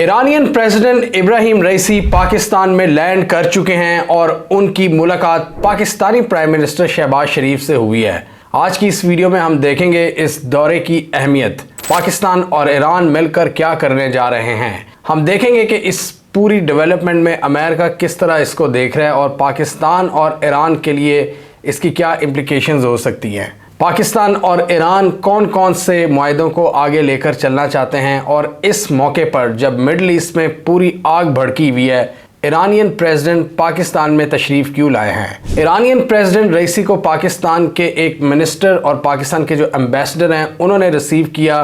Iranian president Ibrahim रईसी पाकिस्तान में land कर चुके हैं और उनकी मुलाकात पाकिस्तानी प्राइम मिनिस्टर शहबाज शरीफ से हुई है। आज की इस वीडियो में हम देखेंगे इस दौरे की अहमियत, पाकिस्तान और ईरान मिलकर क्या करने जा रहे हैं। हम देखेंगे कि इस पूरी डेवलपमेंट में अमेरिका किस तरह इसको देख रहा है और पाकिस्तान और ईरान के लिए इसकी क्या इम्प्लिकेशंस हो सकती हैं। पाकिस्तान और ईरान कौन कौन से मुआहदों को आगे लेकर चलना चाहते हैं और इस मौके पर जब मिडल ईस्ट में पूरी आग भड़की हुई है, ईरानियन प्रेसिडेंट पाकिस्तान में तशरीफ़ क्यों लाए हैं। ईरानियन प्रेसिडेंट रईसी को पाकिस्तान के एक मिनिस्टर और पाकिस्तान के जो एम्बेसडर हैं उन्होंने रिसीव किया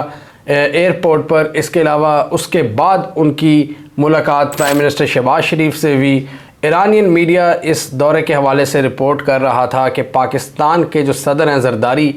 एयरपोर्ट पर। इसके अलावा उसके बाद उनकी मुलाकात प्राइम मिनिस्टर शहबाज शरीफ से हुई। ईरानियन मीडिया इस दौरे के हवाले से रिपोर्ट कर रहा था कि पाकिस्तान के जो सदर हैं जरदारी,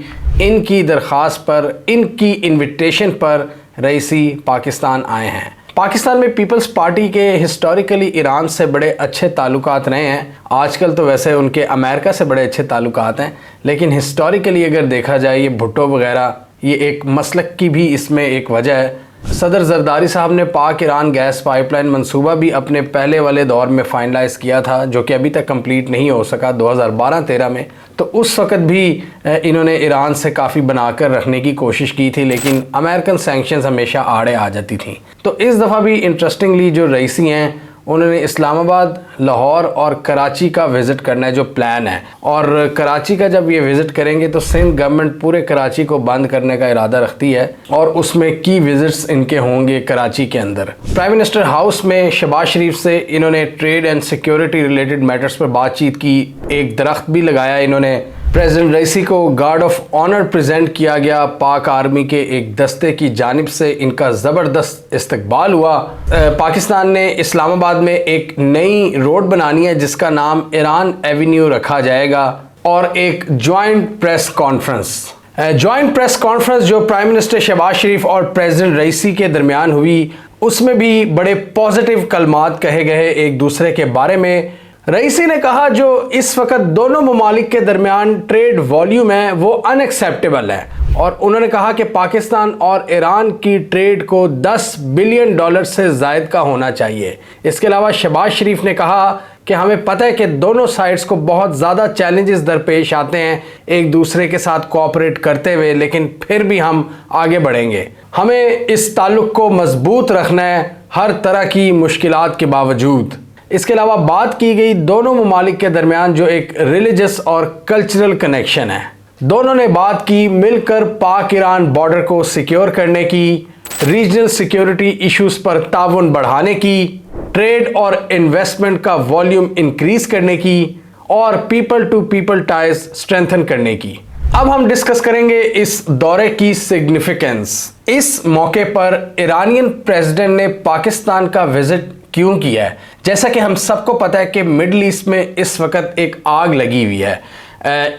इनकी दरख्वास्त पर, इनकी इनविटेशन पर रईसी पाकिस्तान आए हैं। पाकिस्तान में पीपल्स पार्टी के हिस्टोरिकली ईरान से बड़े अच्छे ताल्लुकात रहे हैं। आजकल तो वैसे उनके अमेरिका से बड़े अच्छे ताल्लुकात हैं, लेकिन हिस्टोरिकली अगर देखा जाए ये भुट्टो वगैरह, ये एक मसलक की भी इसमें एक वजह है। सदर जरदारी साहब ने पाक ईरान गैस पाइपलाइन मंसूबा भी अपने पहले वाले दौर में फाइनलाइज किया था, जो कि अभी तक कंप्लीट नहीं हो सका 2012-13 में। तो उस वक़्त भी इन्होंने ईरान से काफ़ी बनाकर रखने की कोशिश की थी, लेकिन अमेरिकन सैंक्शंस हमेशा आड़े आ जाती थी। तो इस दफ़ा भी इंटरेस्टिंगली जो रईसी हैं उन्होंने इस्लामाबाद, लाहौर और कराची का विज़िट करना है जो प्लान है। और कराची का जब ये विज़िट करेंगे तो सिंध गवर्नमेंट पूरे कराची को बंद करने का इरादा रखती है और उसमें की विज़िट्स इनके होंगे कराची के अंदर। प्राइम मिनिस्टर हाउस में शहबाज शरीफ से इन्होंने trade and security related matters पर बातचीत की। एक दरख्त भी लगाया इन्होंने। प्रेसिडेंट रईसी को गार्ड ऑफ ऑनर प्रेजेंट किया गया। पाक आर्मी के एक दस्ते की जानिब से इनका ज़बरदस्त इस्तकबाल हुआ। पाकिस्तान ने इस्लामाबाद में एक नई रोड बनानी है जिसका नाम ईरान एवेन्यू रखा जाएगा, और एक जॉइंट प्रेस कॉन्फ्रेंस जो प्राइम मिनिस्टर शहबाज शरीफ और प्रेसिडेंट रईसी के दरमियान हुई, उसमें भी बड़े पॉजिटिव कलमात कहे गए एक दूसरे के बारे में। रईसी ने कहा जो इस वक्त दोनों ममालिक के दरमियान ट्रेड वॉल्यूम है वो अनएक्सेप्टेबल है, और उन्होंने कहा कि पाकिस्तान और ईरान की ट्रेड को $10 बिलियन से ज़ायद का होना चाहिए। इसके अलावा शहबाज शरीफ ने कहा कि हमें पता है कि दोनों साइड्स को बहुत ज़्यादा चैलेंजेस दरपेश आते हैं एक दूसरे के साथ कोऑपरेट करते हुए, लेकिन फिर भी हम आगे बढ़ेंगे। हमें इस ताल्लुक़ को मजबूत रखना है हर तरह की मुश्किलात के बावजूद। इसके अलावा बात की गई दोनों ममालिक के दरमियान जो एक रिलीजियस और कल्चरल कनेक्शन है। दोनों ने बात की मिलकर पाक ईरान बॉर्डर को सिक्योर करने की, रीजनल सिक्योरिटी इश्यूज पर ताउन बढ़ाने की, ट्रेड और इन्वेस्टमेंट का वॉल्यूम इंक्रीज करने की, और people to people ties strengthen करने की। अब हम डिस्कस करेंगे इस दौरे की सिग्निफिकेंस। इस मौके पर ईरानियन प्रेसिडेंट ने पाकिस्तान का विजिट क्यों किया है। जैसा कि हम सबको पता है कि मिडल ईस्ट में इस वक्त एक आग लगी हुई है।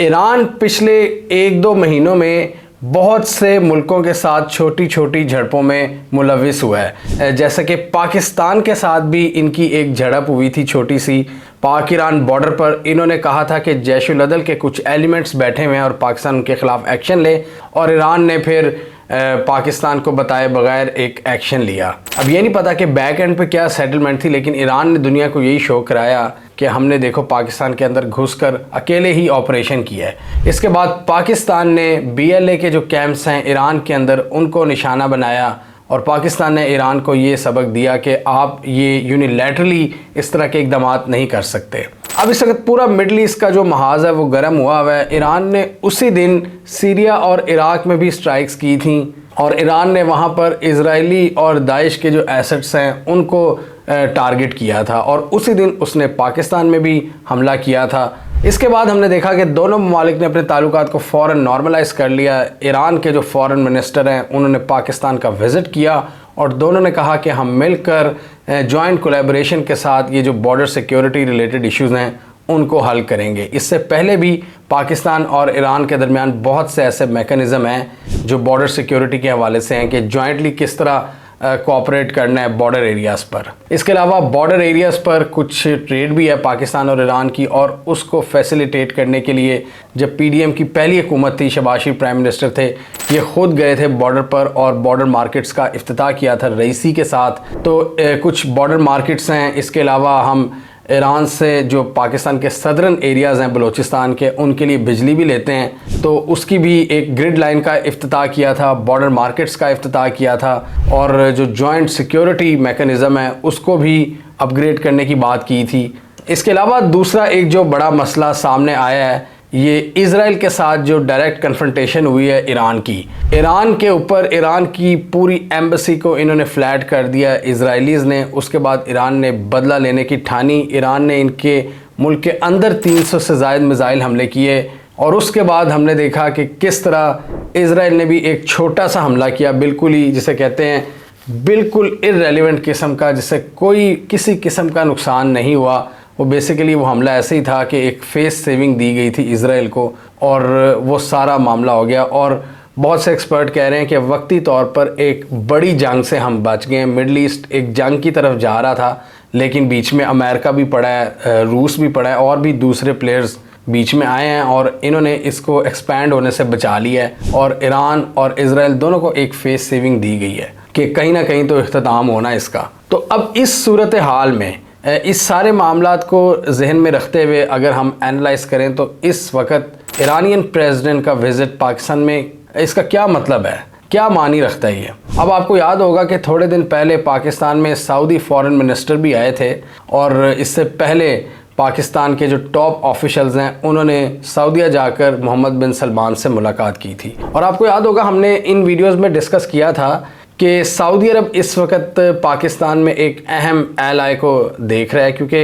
ईरान पिछले 1-2 महीनों में बहुत से मुल्कों के साथ छोटी छोटी झड़पों में मुलविस हुआ है। जैसा कि पाकिस्तान के साथ भी इनकी एक झड़प हुई थी छोटी सी पाक ईरान बॉर्डर पर। इन्होंने कहा था कि जैश-उल अदल के कुछ एलिमेंट्स बैठे हुए हैं और पाकिस्तान उनके खिलाफ एक्शन ले, और ईरान ने फिर पाकिस्तान को बताए बगैर एक एक्शन लिया। अब ये नहीं पता कि बैक एंड पे क्या सेटलमेंट थी, लेकिन ईरान ने दुनिया को यही शो कराया कि हमने देखो पाकिस्तान के अंदर घुसकर अकेले ही ऑपरेशन किया है। इसके बाद पाकिस्तान ने BLA के जो कैंप्स हैं ईरान के अंदर उनको निशाना बनाया, और पाकिस्तान ने ईरान को ये सबक दिया कि आप ये यूनिलैटरली इस तरह के इक़दामात नहीं कर सकते। अब इस वक्त पूरा मिडल ईस्ट का जो महाज है वो गर्म हुआ हुआ है। ईरान ने उसी दिन सीरिया और इराक में भी स्ट्राइक्स की थी, और ईरान ने वहाँ पर इजरायली और दाइश के जो एसेट्स हैं उनको टारगेट किया था, और उसी दिन उसने पाकिस्तान में भी हमला किया था। इसके बाद हमने देखा कि दोनों ममालिक ने अपने ताल्लुकात को फ़ौरन नॉर्मलाइज़ कर लिया। ईरान के जो फ़ॉरेन मिनिस्टर हैं उन्होंने पाकिस्तान का विज़िट किया, और दोनों ने कहा कि हम मिलकर जॉइंट कोलैबोरेशन के साथ ये जो बॉर्डर सिक्योरिटी रिलेटेड इश्यूज़ हैं उनको हल करेंगे। इससे पहले भी पाकिस्तान और ईरान के दरमियान बहुत से ऐसे मैकेनिज़्म हैं जो बॉर्डर सिक्योरिटी के हवाले से हैं कि जॉइंटली किस तरह कोऑपरेट करना है बॉर्डर एरियाज़ पर। इसके अलावा बॉर्डर एरियाज़ पर कुछ ट्रेड भी है पाकिस्तान और ईरान की, और उसको फैसिलिटेट करने के लिए जब पीडीएम की पहली हुकूमत थी, शहबाज शरीफ प्राइम मिनिस्टर थे, ये खुद गए थे बॉर्डर पर और बॉर्डर मार्केट्स का इफ्तिताह किया था रईसी के साथ। तो कुछ बॉर्डर मार्केट्स हैं। इसके अलावा हम ईरान से जो पाकिस्तान के सदर्न एरियाज़ हैं बलूचिस्तान के, उनके लिए बिजली भी लेते हैं, तो उसकी भी एक ग्रिड लाइन का इफ्तिताह किया था, बॉर्डर मार्केट्स का इफ्तिताह किया था, और जो जॉइंट सिक्योरिटी मैकेनिज़्म है उसको भी अपग्रेड करने की बात की थी। इसके अलावा दूसरा एक जो बड़ा मसला सामने आया है, ये इज़राइल के साथ जो डायरेक्ट कन्फ्रंटेशन हुई है ईरान की। ईरान के ऊपर ईरान की पूरी एम्बेसी को इन्होंने फ्लैट कर दिया इजरायलीज़ ने। उसके बाद ईरान ने बदला लेने की ठानी। ईरान ने इनके मुल्क के अंदर 300 से ज़ायद मिसाइल हमले किए, और उसके बाद हमने देखा कि किस तरह इज़राइल ने भी एक छोटा सा हमला किया, बिल्कुल ही जिसे कहते हैं बिल्कुल इर्रेलेवेंट किस्म का, जिससे कोई किसी किस्म का नुकसान नहीं हुआ। वो बेसिकली वो हमला ऐसे ही था कि एक फेस सेविंग दी गई थी इज़राइल को, और वो सारा मामला हो गया। और बहुत से एक्सपर्ट कह रहे हैं कि वक्ती तौर पर एक बड़ी जंग से हम बच गए। मिडल ईस्ट एक जंग की तरफ जा रहा था, लेकिन बीच में अमेरिका भी पड़ा है, रूस भी पड़ा है, और भी दूसरे प्लेयर्स बीच में आए हैं, और इन्होंने इसको एक्सपैंड होने से बचा लिया है। और ईरान और इज़राइल दोनों को एक फेस सेविंग दी गई है कि कहीं ना कहीं तो इख्तिताम होना इसका। तो अब इस सूरत हाल में इस सारे मामलात को जहन में रखते हुए अगर हम एनालाइज करें, तो इस वक्त ईरानियन प्रेसिडेंट का विज़िट पाकिस्तान में, इसका क्या मतलब है, क्या मानी रखता है ये। अब आपको याद होगा कि थोड़े दिन पहले पाकिस्तान में सऊदी फॉरेन मिनिस्टर भी आए थे, और इससे पहले पाकिस्तान के जो टॉप ऑफिशियल्स हैं उन्होंने सऊदीया जाकर मोहम्मद बिन सलमान से मुलाकात की थी। और आपको याद होगा हमने इन वीडियोज़ में डिस्कस किया था कि सऊदी अरब इस वक्त पाकिस्तान में एक अहम एलाय को देख रहा है, क्योंकि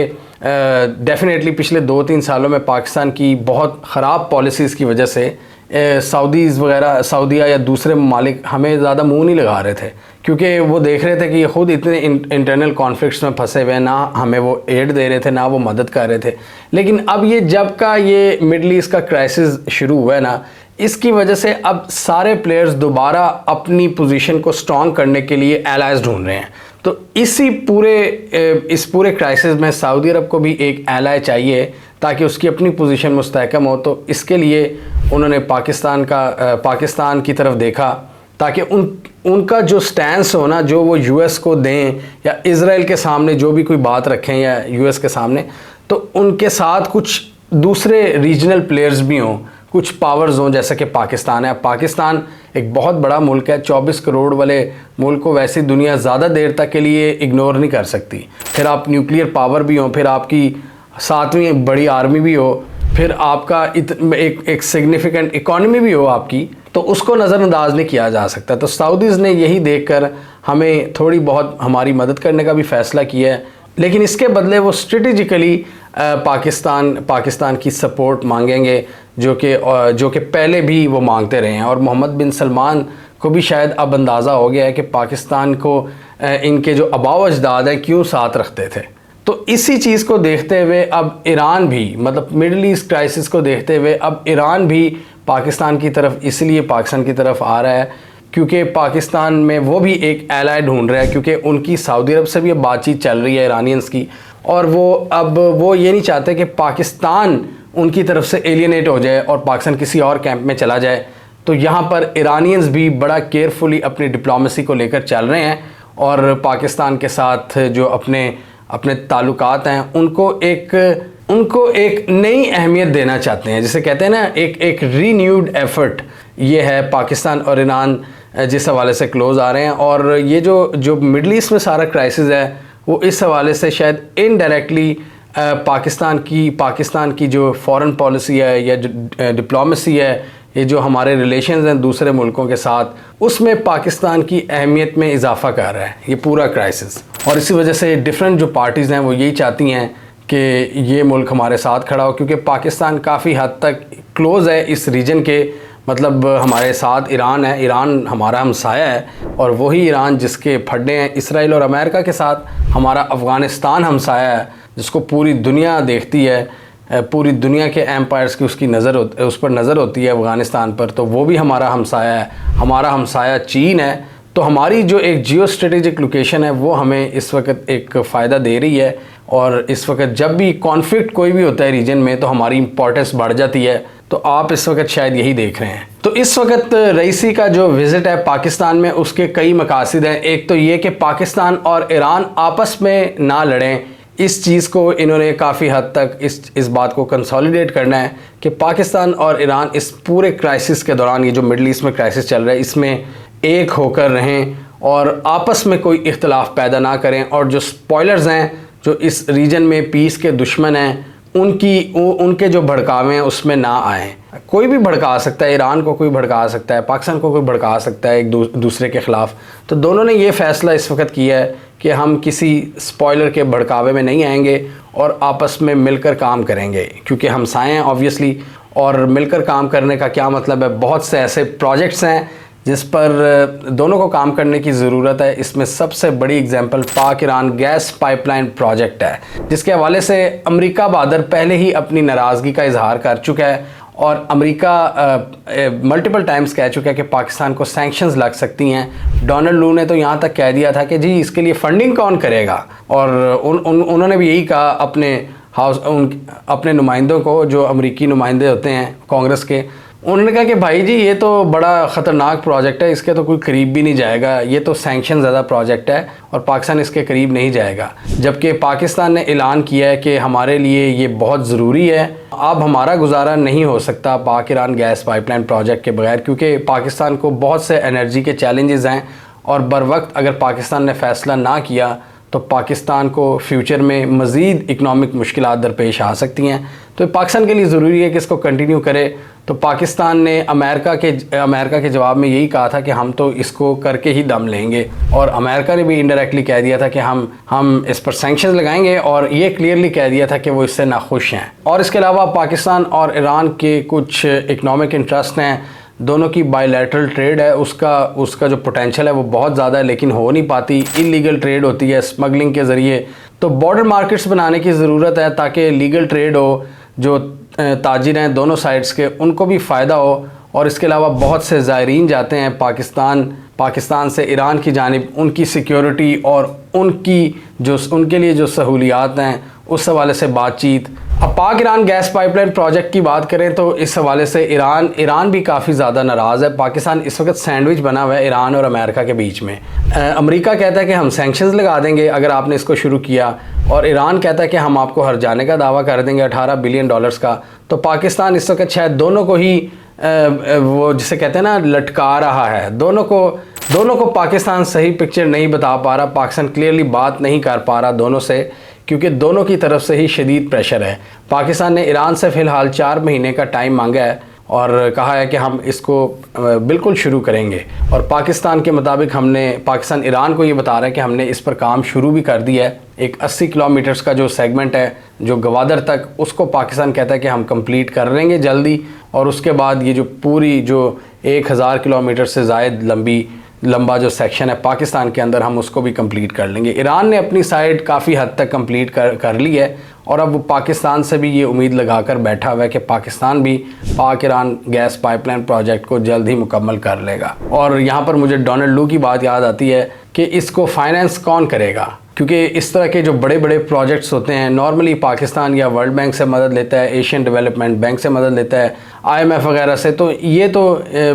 डेफिनेटली पिछले 2-3 सालों में पाकिस्तान की बहुत ख़राब पॉलिसीज़ की वजह से सऊदीज़ वगैरह, सऊदीया या दूसरे ममालिक हमें ज़्यादा मुंह नहीं लगा रहे थे, क्योंकि वो देख रहे थे कि ये ख़ुद इतने इंटरनल कॉन्फ्लिक्ट्स में फंसे हुए हैं, ना हमें वो एड दे रहे थे, ना वो मदद कर रहे थे। लेकिन अब ये जब का ये मिडल ईस्ट का क्राइसिस शुरू हुआ है ना, इसकी वजह से अब सारे प्लेयर्स दोबारा अपनी पोजीशन को स्ट्रॉन्ग करने के लिए एलाइज ढूंढ रहे हैं। तो इस पूरे क्राइसिस में सऊदी अरब को भी एक एलाय चाहिए ताकि उसकी अपनी पोजीशन मुस्तहकम हो। तो इसके लिए उन्होंने पाकिस्तान की तरफ देखा, ताकि उनका जो स्टैंस हो ना, जो वो यूएस को दें या इज़राइल के सामने जो भी कोई बात रखें या यूएस के सामने, तो उनके साथ कुछ दूसरे रीजनल प्लेयर्स भी हों, कुछ पावर्स हों, जैसा कि पाकिस्तान है। पाकिस्तान एक बहुत बड़ा मुल्क है, 24 करोड़ वाले मुल्क को वैसी दुनिया ज़्यादा देर तक के लिए इग्नोर नहीं कर सकती। फिर आप न्यूक्लियर पावर भी हो, फिर आपकी 7वीं बड़ी आर्मी भी हो, फिर आपका एक सिग्निफिकेंट इकॉनमी भी हो आपकी, तो उसको नज़रअंदाज नहीं किया जा सकता। तो सऊदीज़ ने यही देखकर हमें थोड़ी बहुत हमारी मदद करने का भी फ़ैसला किया है, लेकिन इसके बदले वो स्ट्रेटेजिकली पाकिस्तान की सपोर्ट मांगेंगे, जो कि पहले भी वो मांगते रहे हैं। और मोहम्मद बिन सलमान को भी शायद अब अंदाज़ा हो गया है कि पाकिस्तान को इनके जो आबाओ अजदाद हैं क्यों साथ रखते थे। तो इसी चीज़ को देखते हुए अब ईरान भी, मतलब मिडल ईस्ट क्राइसिस को देखते हुए अब ईरान भी पाकिस्तान की तरफ इसलिए पाकिस्तान की तरफ आ रहा है क्योंकि पाकिस्तान में वो भी एक एलाय ढूंढ रहा है, क्योंकि उनकी सऊदी अरब से भी अब बातचीत चल रही है ईरानियंस की, और वो ये नहीं चाहते कि पाकिस्तान उनकी तरफ से एलियनेट हो जाए और पाकिस्तान किसी और कैंप में चला जाए। तो यहाँ पर ईरानियंस भी बड़ा केयरफुली अपनी डिप्लोमेसी को लेकर चल रहे हैं, और पाकिस्तान के साथ जो अपने ताल्लुकात हैं उनको एक नई अहमियत देना चाहते हैं। जिसे कहते हैं ना, एक रीन्यूड एफर्ट ये है। पाकिस्तान और ईरान जिस हवाले से क्लोज़ आ रहे हैं, और ये जो मिडल ईस्ट में सारा क्राइसिस है वो इस हवाले से शायद इनडायरेक्टली पाकिस्तान की जो फॉरेन पॉलिसी है या जो डिप्लोमेसी है, ये जो हमारे रिलेशंस हैं दूसरे मुल्कों के साथ, उसमें पाकिस्तान की अहमियत में इजाफा कर रहा है ये पूरा क्राइसिस। और इसी वजह से डिफरेंट जो पार्टीज़ हैं वो यही चाहती हैं कि ये मुल्क हमारे साथ खड़ा हो, क्योंकि पाकिस्तान काफ़ी हद तक क्लोज़ है इस रीजन के। मतलब हमारे साथ ईरान है, ईरान हमारा हमसाया है, और वही ईरान जिसके फड्डे हैं इसराइल और अमेरिका के साथ हमारा अफ़गानिस्तान हमसाया है, जिसको पूरी दुनिया देखती है, पूरी दुनिया के एम्पायर्स की उस पर नज़र होती है अफ़गानिस्तान पर। तो वो भी हमारा हमसाया है। हमारा हमसाया चीन है। तो हमारी जो एक जियो स्ट्रेटेजिक लोकेशन है वो हमें इस वक्त एक फ़ायदा दे रही है। और इस वक्त जब भी कॉन्फ्लिक्ट कोई भी होता है रीजन में तो हमारी इंपॉर्टेंस बढ़ जाती है। तो आप इस वक्त शायद यही देख रहे हैं। तो इस वक्त रईसी का जो विज़िट है पाकिस्तान में, उसके कई मकासद हैं। एक तो ये कि पाकिस्तान और ईरान आपस में ना लड़ें, इस चीज़ को इन्होंने काफ़ी हद तक इस बात को कंसोलिडेट करना है कि पाकिस्तान और ईरान इस पूरे क्राइसिस के दौरान, ये जो मिडल ईस्ट में क्राइसिस चल रहा है, इसमें एक होकर रहें और आपस में कोई इख्तलाफ पैदा ना करें। और जो स्पॉयलर्स हैं, जो इस रीजन में पीस के दुश्मन हैं, उनके जो भड़कावे हैं उसमें ना आएँ। कोई भी भड़का सकता है, ईरान को कोई भड़का सकता है, पाकिस्तान को कोई भड़का सकता है एक दूसरे के ख़िलाफ़। तो दोनों ने ये फ़ैसला इस वक्त किया है कि हम किसी स्पॉयलर के भड़कावे में नहीं आएंगे और आपस में मिलकर काम करेंगे, क्योंकि हमसाए हैं ऑब्वियसली। और मिलकर काम करने का क्या मतलब है, बहुत से ऐसे प्रोजेक्ट्स हैं जिस पर दोनों को काम करने की ज़रूरत है। इसमें सबसे बड़ी एग्जांपल पाक ईरान गैस पाइपलाइन प्रोजेक्ट है, जिसके हवाले से अमेरिका बहादुर पहले ही अपनी नाराज़गी का इजहार कर चुका है और अमेरिका मल्टीपल टाइम्स कह चुका है कि पाकिस्तान को सैंक्शंस लग सकती हैं। डोनाल्ड लू ने तो यहाँ तक कह दिया था कि जी इसके लिए फ़ंडिंग कौन करेगा। और उन्होंने भी यही कहा अपने नुमाइंदों को, जो अमेरिकी नुमाइंदे होते हैं कांग्रेस के, उन्होंने कहा कि भाई जी ये तो बड़ा ख़तरनाक प्रोजेक्ट है, इसके तो कोई करीब भी नहीं जाएगा, ये तो सैंक्शन ज़्यादा प्रोजेक्ट है और पाकिस्तान इसके करीब नहीं जाएगा। जबकि पाकिस्तान ने ऐलान किया है कि हमारे लिए ये बहुत ज़रूरी है, अब हमारा गुजारा नहीं हो सकता पाक ईरान गैस पाइपलाइन प्रोजेक्ट के बगैर, क्योंकि पाकिस्तान को बहुत से एनर्जी के चैलेंजेस हैं और बर वक्त अगर पाकिस्तान ने फ़ैसला ना किया तो पाकिस्तान को फ्यूचर में मज़ीद इकनॉमिक मुश्किलात दरपेश आ सकती हैं। तो पाकिस्तान के लिए ज़रूरी है कि इसको कंटिन्यू करे। तो पाकिस्तान ने अमेरिका के जवाब में यही कहा था कि हम तो इसको करके ही दम लेंगे, और अमेरिका ने भी इनडायरेक्टली कह दिया था कि हम इस पर सैंक्शंस लगाएंगे, और ये क्लियरली कह दिया था कि वो इससे नाखुश हैं। और इसके अलावा पाकिस्तान और ईरान के कुछ इकनॉमिक इंटरेस्ट हैं, दोनों की बायलैटरल ट्रेड है, उसका जो पोटेंशियल है वो बहुत ज़्यादा है, लेकिन हो नहीं पाती। इलीगल ट्रेड होती है स्मगलिंग के ज़रिए। तो बॉर्डर मार्केट्स बनाने की ज़रूरत है ताकि लीगल ट्रेड हो, जो ताजिर हैं दोनों साइड्स के उनको भी फ़ायदा हो। और इसके अलावा बहुत से ज़ायरीन जाते हैं पाकिस्तान से ईरान की जानिब, उनकी सिक्योरिटी और उनके लिए जो सहूलियात हैं उस हवाले से बातचीत। अब पाक ईरान गैस पाइपलाइन प्रोजेक्ट की बात करें तो इस हवाले से ईरान भी काफ़ी ज़्यादा नाराज़ है। पाकिस्तान इस वक्त सैंडविच बना हुआ है ईरान और अमेरिका के बीच में। अमेरिका कहता है कि हम सैंक्शंस लगा देंगे अगर आपने इसको शुरू किया, और ईरान कहता है कि हम आपको हर जाने का दावा कर देंगे $18 बिलियन का। तो पाकिस्तान इस वक्त शायद दोनों को ही वो जिसे कहते हैं ना लटका रहा है। दोनों को पाकिस्तान सही पिक्चर नहीं बता पा रहा, पाकिस्तान क्लियरली बात नहीं कर पा रहा दोनों से, क्योंकि दोनों की तरफ से ही शदीद प्रेशर है। पाकिस्तान ने ईरान से फ़िलहाल 4 महीने का टाइम मांगा है और कहा है कि हम इसको बिल्कुल शुरू करेंगे। और पाकिस्तान के मुताबिक पाकिस्तान ईरान को ये बता रहा है कि हमने इस पर काम शुरू भी कर दिया है। एक 80 किलोमीटर्स का जो सेगमेंट है जो गवादर तक, उसको पाकिस्तान कहता है कि हम कंप्लीट कर लेंगे जल्दी, और उसके बाद ये जो पूरी जो 1000 किलोमीटर से ज़ायद लंबा जो सेक्शन है पाकिस्तान के अंदर, हम उसको भी कंप्लीट कर लेंगे। ईरान ने अपनी साइड काफ़ी हद तक कंप्लीट कर ली है, और अब वो पाकिस्तान से भी ये उम्मीद लगाकर बैठा हुआ है कि पाकिस्तान भी पाक ईरान गैस पाइपलाइन प्रोजेक्ट को जल्द ही मुकम्मल कर लेगा। और यहाँ पर मुझे डोनाल्ड लू की बात याद आती है कि इसको फाइनेंस कौन करेगा, क्योंकि इस तरह के जो बड़े बड़े प्रोजेक्ट्स होते हैं नॉर्मली पाकिस्तान या वर्ल्ड बैंक से मदद लेता है, एशियन डेवलपमेंट बैंक से मदद लेता है, IMF वगैरह से। तो ये तो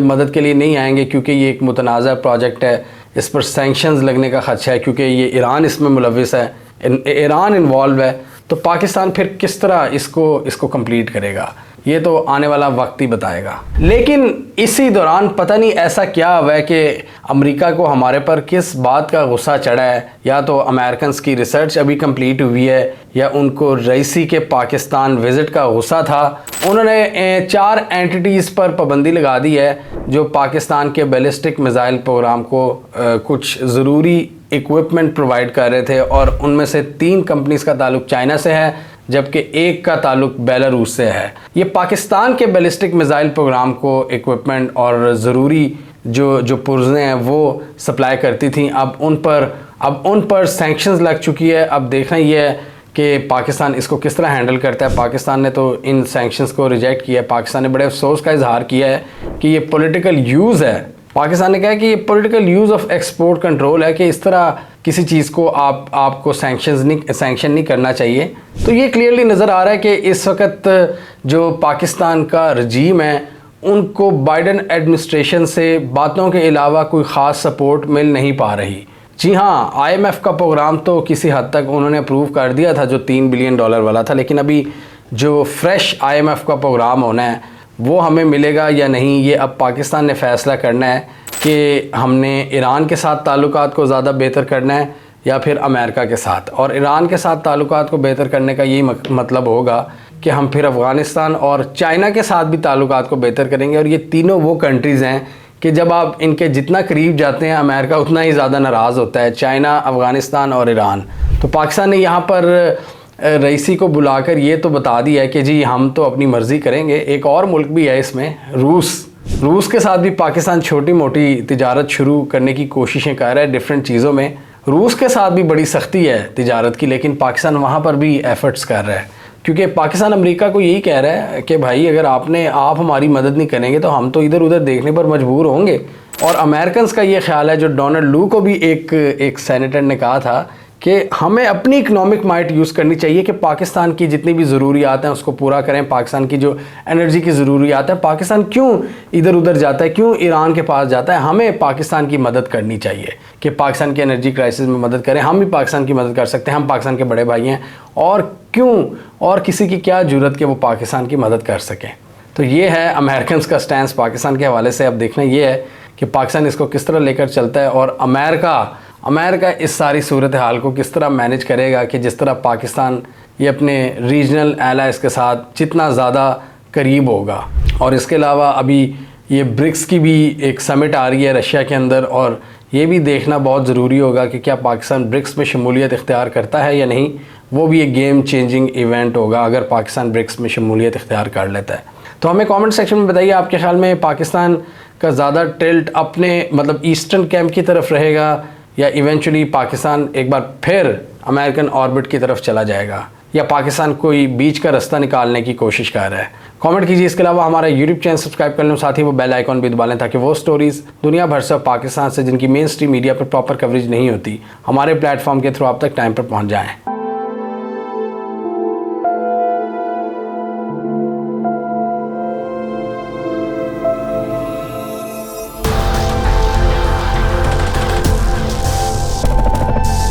मदद के लिए नहीं आएंगे, क्योंकि ये एक मुतनाज़ा प्रोजेक्ट है, इस पर सैंक्शंस लगने का खदशा है, क्योंकि ये ईरान इसमें मुलविस है, ईरान इन्वॉल्व है। तो पाकिस्तान फिर किस तरह इसको कंप्लीट करेगा, ये तो आने वाला वक्त ही बताएगा। लेकिन इसी दौरान पता नहीं ऐसा क्या हुआ है कि अमेरिका को हमारे पर किस बात का गुस्सा चढ़ा है। या तो अमेरिकन्स की रिसर्च अभी कंप्लीट हुई है, या उनको रईसी के पाकिस्तान विज़िट का गुस्सा था। उन्होंने 4 एंटिटीज़ पर पाबंदी लगा दी है जो पाकिस्तान के बैलिस्टिक मिसाइल प्रोग्राम को कुछ ज़रूरी इक्विपमेंट प्रोवाइड कर रहे थे, और उनमें से 3 कंपनीज़ का ताल्लुक चाइना से है, जबकि एक का ताल्लुक बेलारूस से है। ये पाकिस्तान के बैलिस्टिक मिसाइल प्रोग्राम को इक्विपमेंट और ज़रूरी जो पुर्ज़ें हैं वो सप्लाई करती थी। अब उन पर सैंक्शंस लग चुकी है। अब देखना ये है कि पाकिस्तान इसको किस तरह हैंडल करता है। पाकिस्तान ने तो इन सैंक्शंस को रिजेक्ट किया है। पाकिस्तान ने बड़े अफसोस का इजहार किया है कि ये पॉलिटिकल यूज़ है पाकिस्तान ने कहा कि ये political use of export control है कि इस तरह किसी चीज़ को आपको सैंक्शन नहीं करना चाहिए। तो ये क्लियरली नज़र आ रहा है कि इस वक्त जो पाकिस्तान का रजीम है उनको बाइडन एडमिनिस्ट्रेशन से बातों के अलावा कोई ख़ास सपोर्ट मिल नहीं पा रही। जी हाँ, IMF का प्रोग्राम तो किसी हद तक उन्होंने अप्रूव कर दिया था जो $3 बिलियन वाला था, लेकिन अभी जो फ्रेश IMF का प्रोग्राम होना है वो हमें मिलेगा या नहीं, ये अब पाकिस्तान ने फ़ैसला करना है कि हमने ईरान के साथ ताल्लुकात को ज़्यादा बेहतर करना है या फिर अमेरिका के साथ। और ईरान के साथ ताल्लुकात को बेहतर करने का यही मतलब होगा कि हम फिर अफ़गानिस्तान और चाइना के साथ भी ताल्लुकात को बेहतर करेंगे। और ये तीनों वो कंट्रीज़ हैं कि जब आप इनके जितना करीब जाते हैं अमेरिका उतना ही ज़्यादा नाराज़ होता है, चाइना, अफ़गानिस्तान और ईरान। तो पाकिस्तान ने यहाँ पर रईसी को बुलाकर ये तो बता दिया है कि जी हम तो अपनी मर्ज़ी करेंगे। एक और मुल्क भी है इसमें, रूस के साथ भी पाकिस्तान छोटी मोटी तिजारत शुरू करने की कोशिशें कर रहा है डिफरेंट चीज़ों में। रूस के साथ भी बड़ी सख्ती है तिजारत की, लेकिन पाकिस्तान वहाँ पर भी एफ़र्ट्स कर रहा है, क्योंकि पाकिस्तान अमेरिका को यही कह रहा है कि भाई अगर आप हमारी मदद नहीं करेंगे तो हम तो इधर उधर देखने पर मजबूर होंगे। और अमेरिकन का ये ख्याल है, जो डोनाल्ड लू को भी एक सेनेटर ने कहा था कि हमें अपनी इकनॉमिक माइट यूज़ करनी चाहिए कि पाकिस्तान की जितनी भी ज़रूरियात हैं उसको पूरा करें। पाकिस्तान की जो एनर्जी की ज़रूरियात है, पाकिस्तान क्यों इधर उधर जाता है, क्यों ईरान के पास जाता है, हमें पाकिस्तान की मदद करनी चाहिए कि पाकिस्तान की एनर्जी क्राइसिस में मदद करें। हम भी पाकिस्तान की मदद कर सकते हैं, हम पाकिस्तान के बड़े भाई हैं, और क्यों और किसी की क्या ज़रूरत कि वो पाकिस्तान की मदद कर सकें। तो ये है अमेरिकन का स्टैंस पाकिस्तान के हवाले से। अब देखना ये है कि पाकिस्तान इसको किस तरह लेकर चलता है और अमेरिका इस सारी सूरत हाल को किस तरह मैनेज करेगा कि जिस तरह पाकिस्तान ये अपने रीजनल एलाइज के साथ जितना ज़्यादा करीब होगा। और इसके अलावा अभी ये ब्रिक्स की भी एक समिट आ रही है रशिया के अंदर, और ये भी देखना बहुत ज़रूरी होगा कि क्या पाकिस्तान ब्रिक्स में शमूलियत इख्तियार करता है या नहीं। वो भी एक गेम चेंजिंग इवेंट होगा अगर पाकिस्तान ब्रिक्स में शमूलियत इख्तियार कर लेता है। तो हमें कमेंट सेक्शन में बताइए आपके ख्याल में पाकिस्तान का ज़्यादा टिल्ट अपने ईस्टर्न कैंप की तरफ रहेगा या इवेंचुअली पाकिस्तान एक बार फिर अमेरिकन ऑर्बिट की तरफ चला जाएगा, या पाकिस्तान कोई बीच का रास्ता निकालने की कोशिश कर रहा है। कमेंट कीजिए। इसके अलावा हमारा यूट्यूब चैनल सब्सक्राइब कर लें, साथ ही वो बेल आइकॉन भी दबा लें ताकि वो स्टोरीज़ दुनिया भर से पाकिस्तान से जिनकी मेन स्ट्रीम मीडिया पर प्रॉपर कवरेज नहीं होती हमारे प्लेटफॉर्म के थ्रू आप तक टाइम पर पहुँच जाएँ।